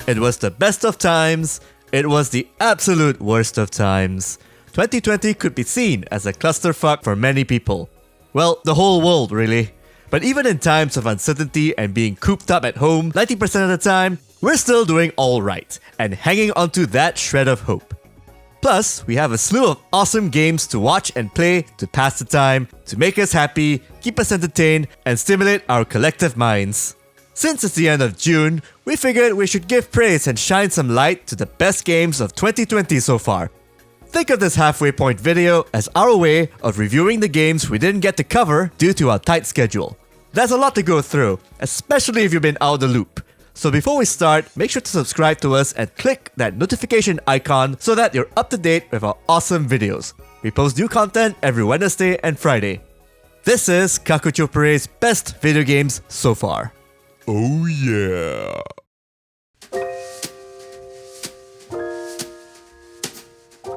It was the best of times. It was the absolute worst of times. 2020 could be seen as a clusterfuck for many people. Well, the whole world really. But even in times of uncertainty and being cooped up at home 90% of the time, we're still doing alright and hanging onto that shred of hope. Plus, we have a slew of awesome games to watch and play to pass the time, to make us happy, keep us entertained, and stimulate our collective minds. Since it's the end of June, we figured we should give praise and shine some light to the best games of 2020 so far. Think of this halfway point video as our way of reviewing the games we didn't get to cover due to our tight schedule. There's a lot to go through, especially if you've been out of the loop. So before we start, make sure to subscribe to us and click that notification icon so that you're up to date with our awesome videos. We post new content every Wednesday and Friday. This is Kakuchopurei's best video games so far. Oh yeah!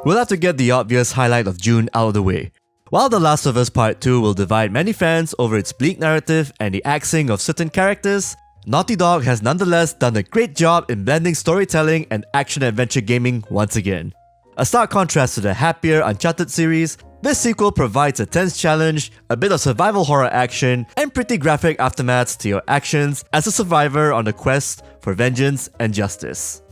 We'll have to get the obvious highlight of June out of the way. While The Last of Us Part 2 will divide many fans over its bleak narrative and the axing of certain characters, Naughty Dog has nonetheless done a great job in blending storytelling and action-adventure gaming once again. A stark contrast to the happier Uncharted series, this sequel provides a tense challenge, a bit of survival horror action, and pretty graphic aftermaths to your actions as a survivor on a quest for vengeance and justice.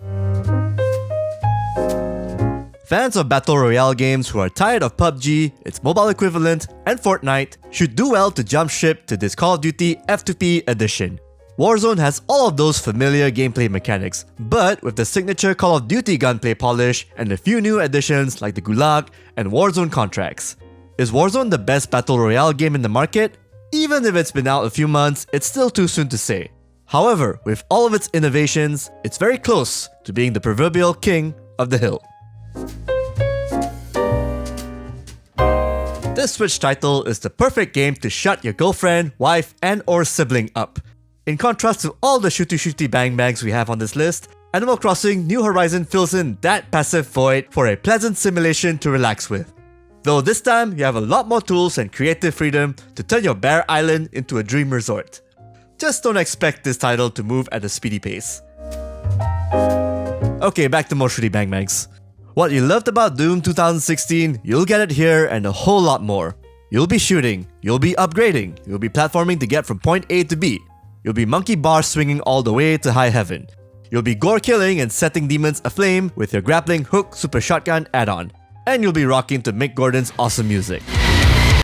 Fans of Battle Royale games who are tired of PUBG, its mobile equivalent, and Fortnite should do well to jump ship to this Call of Duty F2P edition. Warzone has all of those familiar gameplay mechanics, but with the signature Call of Duty gunplay polish and a few new additions like the Gulag and Warzone contracts. Is Warzone the best Battle Royale game in the market? Even if it's been out a few months, it's still too soon to say. However, with all of its innovations, it's very close to being the proverbial king of the hill. This Switch title is the perfect game to shut your girlfriend, wife, and/or sibling up. In contrast to all the shooty bang bangs we have on this list, Animal Crossing New Horizon fills in that passive void for a pleasant simulation to relax with. Though this time, you have a lot more tools and creative freedom to turn your bare island into a dream resort. Just don't expect this title to move at a speedy pace. Okay, back to more shooty bang bangs. What you loved about Doom 2016, you'll get it here and a whole lot more. You'll be shooting, you'll be upgrading, you'll be platforming to get from point A to B. You'll be monkey bar swinging all the way to high heaven. You'll be gore killing and setting demons aflame with your grappling hook super shotgun add-on. And you'll be rocking to Mick Gordon's awesome music.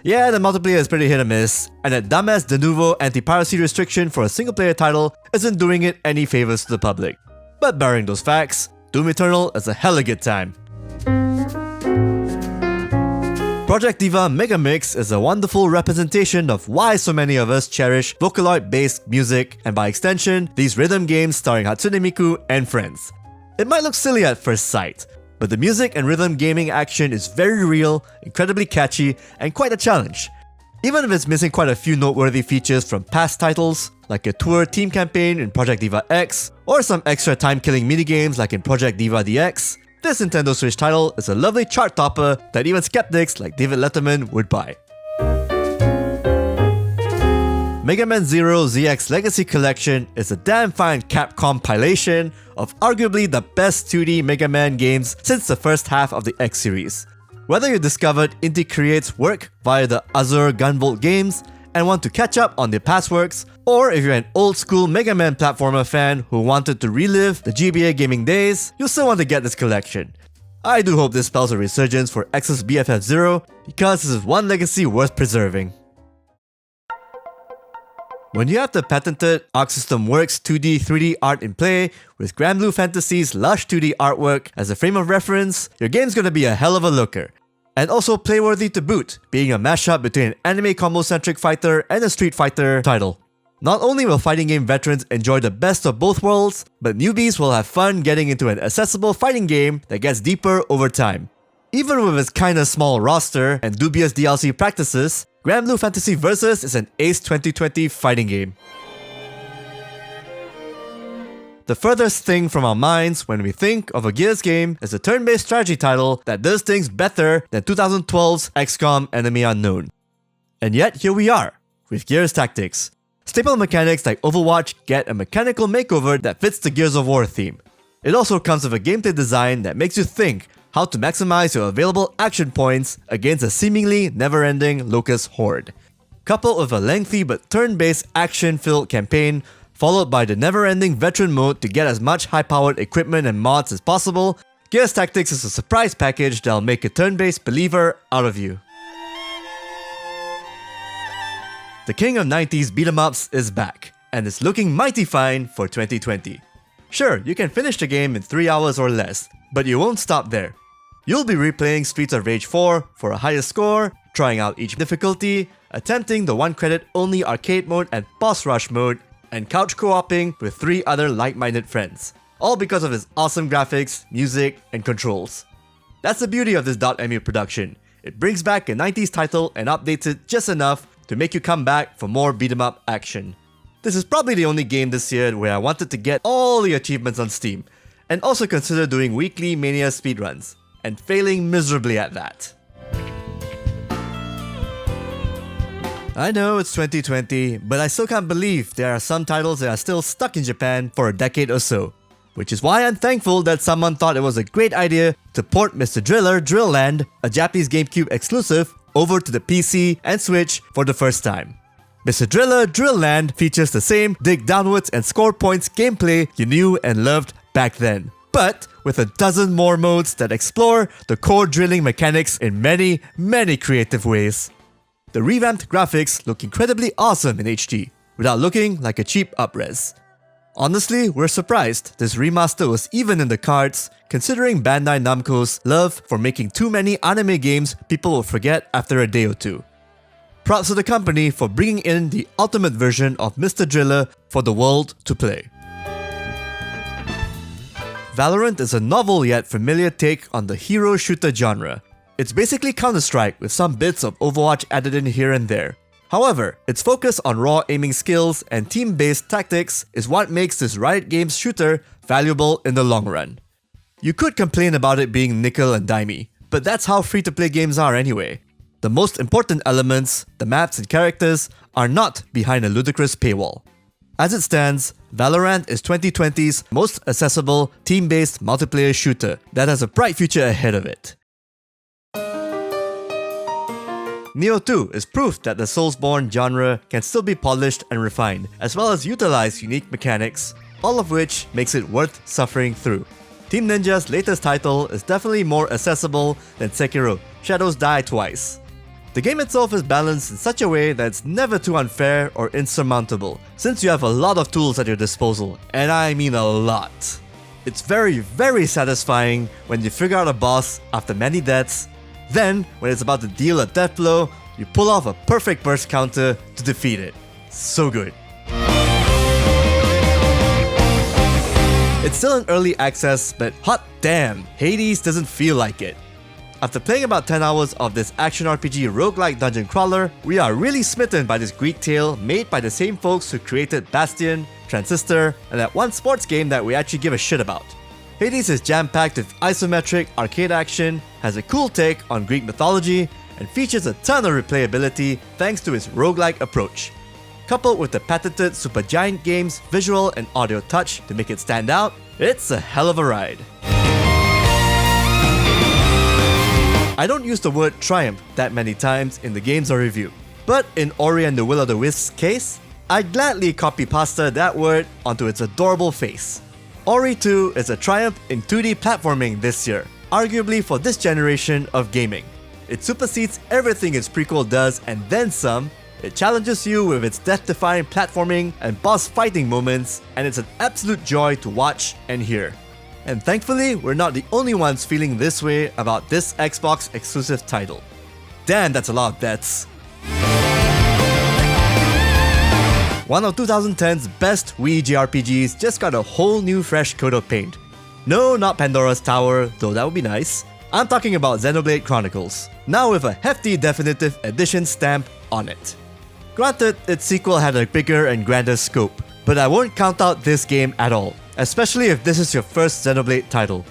Yeah, the multiplayer is pretty hit or miss, and that dumbass de novo anti-piracy restriction for a single player title isn't doing it any favors to the public. But barring those facts, Doom Eternal is a hella good time. Project Diva Mega Mix is a wonderful representation of why so many of us cherish Vocaloid-based music, and by extension, these rhythm games starring Hatsune Miku and friends. It might look silly at first sight, but the music and rhythm gaming action is very real, incredibly catchy, and quite a challenge. Even if it's missing quite a few noteworthy features from past titles, like a tour team campaign in Project Diva X, or some extra time-killing minigames like in Project Diva DX, this Nintendo Switch title is a lovely chart topper that even skeptics like David Letterman would buy. Mega Man Zero ZX Legacy Collection is a damn fine Capcom compilation of arguably the best 2D Mega Man games since the first half of the X series. Whether you discovered Inti Create's work via the Azure Gunvolt games and want to catch up on their past works, or if you're an old school Mega Man platformer fan who wanted to relive the GBA gaming days, you'll still want to get this collection. I do hope this spells a resurgence for X's BFF Zero, because this is one legacy worth preserving. When you have the patented Arc System Works 2D 3D art in play, with Grand Blue Fantasy's lush 2D artwork as a frame of reference, your game's gonna be a hell of a looker. And also playworthy to boot, being a mashup between an anime combo-centric fighter and a Street Fighter title. Not only will fighting game veterans enjoy the best of both worlds, but newbies will have fun getting into an accessible fighting game that gets deeper over time. Even with its kinda small roster and dubious DLC practices, Grand Blue Fantasy Versus is an ace 2020 fighting game. The furthest thing from our minds when we think of a Gears game is a turn-based strategy title that does things better than 2012's XCOM Enemy Unknown. And yet here we are, with Gears Tactics. Staple mechanics like Overwatch get a mechanical makeover that fits the Gears of War theme. It also comes with a gameplay design that makes you think how to maximize your available action points against a seemingly never-ending locust horde. Coupled with a lengthy but turn-based action-filled campaign, followed by the never-ending veteran mode to get as much high-powered equipment and mods as possible, Gears Tactics is a surprise package that'll make a turn-based believer out of you. The king of 90s beat-em-ups is back, and is looking mighty fine for 2020. Sure, you can finish the game in 3 hours or less, but you won't stop there. You'll be replaying Streets of Rage 4 for a higher score, trying out each difficulty, attempting the 1-credit only arcade mode and boss rush mode, and couch co-oping with 3 other like-minded friends. All because of its awesome graphics, music, and controls. That's the beauty of this .mu production. It brings back a 90s title and updates it just enough to make you come back for more beat-em-up action. This is probably the only game this year where I wanted to get all the achievements on Steam, and also consider doing weekly Mania speedruns, and failing miserably at that. I know it's 2020, but I still can't believe there are some titles that are still stuck in Japan for a decade or so. Which is why I'm thankful that someone thought it was a great idea to port Mr. Driller Drill Land, a Japanese GameCube exclusive, over to the PC and Switch for the first time. Mr. Driller Drill Land features the same dig downwards and score points gameplay you knew and loved back then, but with a dozen more modes that explore the core drilling mechanics in many, many creative ways. The revamped graphics look incredibly awesome in HD, without looking like a cheap up-res. Honestly, we're surprised this remaster was even in the cards, considering Bandai Namco's love for making too many anime games people will forget after a day or two. Props to the company for bringing in the ultimate version of Mr. Driller for the world to play. Valorant is a novel yet familiar take on the hero shooter genre. It's basically Counter-Strike with some bits of Overwatch added in here and there. However, its focus on raw aiming skills and team-based tactics is what makes this Riot Games shooter valuable in the long run. You could complain about it being nickel and dimey, but that's how free-to-play games are anyway. The most important elements, the maps and characters, are not behind a ludicrous paywall. As it stands, Valorant is 2020's most accessible, team-based multiplayer shooter that has a bright future ahead of it. Neo 2 is proof that the Soulsborne genre can still be polished and refined, as well as utilize unique mechanics, all of which makes it worth suffering through. Team Ninja's latest title is definitely more accessible than Sekiro: Shadows Die Twice. The game itself is balanced in such a way that it's never too unfair or insurmountable, since you have a lot of tools at your disposal, and I mean a lot. It's very, very satisfying when you figure out a boss after many deaths. Then, when it's about to deal a death blow, you pull off a perfect burst counter to defeat it. So good. It's still in early access, but hot damn, Hades doesn't feel like it. After playing about 10 hours of this action RPG roguelike dungeon crawler, we are really smitten by this Greek tale made by the same folks who created Bastion, Transistor, and that one sports game that we actually give a shit about. Hades is jam-packed with isometric arcade action, has a cool take on Greek mythology, and features a ton of replayability thanks to its roguelike approach. Coupled with the patented Supergiant Games visual and audio touch to make it stand out, it's a hell of a ride. I don't use the word triumph that many times in the games I review, but in Ori and the Will of the Wisps' case, I'd gladly copy-pasta that word onto its adorable face. Ori 2 is a triumph in 2D platforming this year, arguably for this generation of gaming. It supersedes everything its prequel does and then some. It challenges you with its death-defying platforming and boss fighting moments, and it's an absolute joy to watch and hear. And thankfully, we're not the only ones feeling this way about this Xbox exclusive title. Damn, that's a lot of deaths. One of 2010's best Wii JRPGs just got a whole new fresh coat of paint. No, not Pandora's Tower, though that would be nice. I'm talking about Xenoblade Chronicles, now with a hefty definitive edition stamp on it. Granted, its sequel had a bigger and grander scope, but I won't count out this game at all, especially if this is your first Xenoblade title.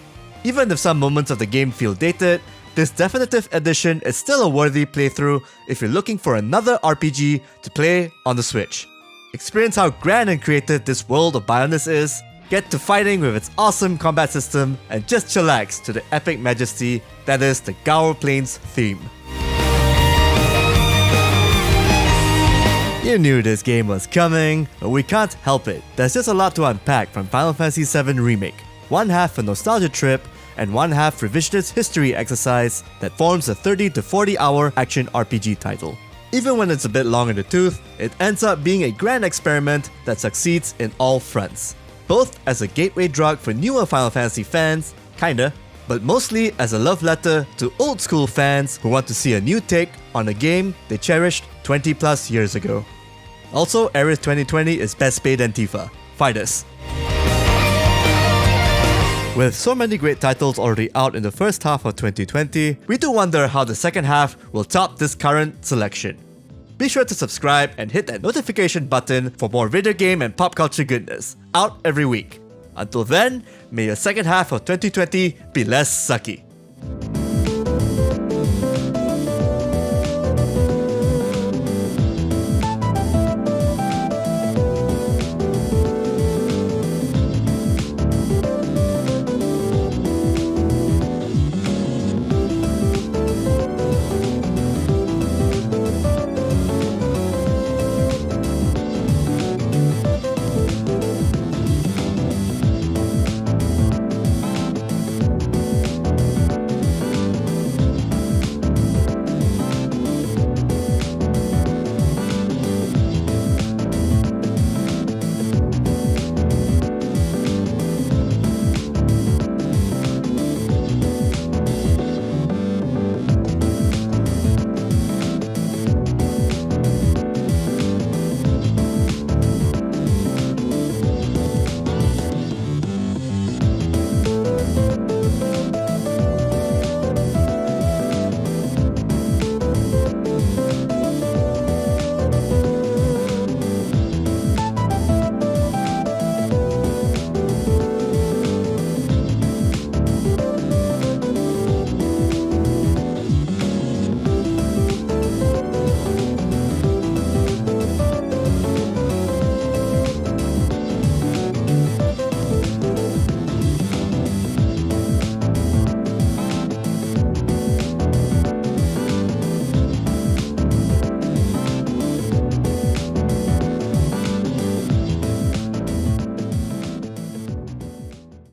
Even if some moments of the game feel dated, this definitive edition is still a worthy playthrough if you're looking for another RPG to play on the Switch. Experience how grand and creative this world of Bionis is, get to fighting with its awesome combat system, and just chillax to the epic majesty that is the Gaur Plains theme. You knew this game was coming, but we can't help it. There's just a lot to unpack from Final Fantasy VII Remake. One half a nostalgia trip, and one half revisionist history exercise that forms a 30 to 40 hour action RPG title. Even when it's a bit long in the tooth, it ends up being a grand experiment that succeeds in all fronts. Both as a gateway drug for newer Final Fantasy fans, kinda, but mostly as a love letter to old school fans who want to see a new take on a game they cherished 20 plus years ago. Also, Ares 2020 is best paid than Tifa. Fight us! With so many great titles already out in the first half of 2020, we do wonder how the second half will top this current selection. Be sure to subscribe and hit that notification button for more video game and pop culture goodness, out every week. Until then, may your second half of 2020 be less sucky.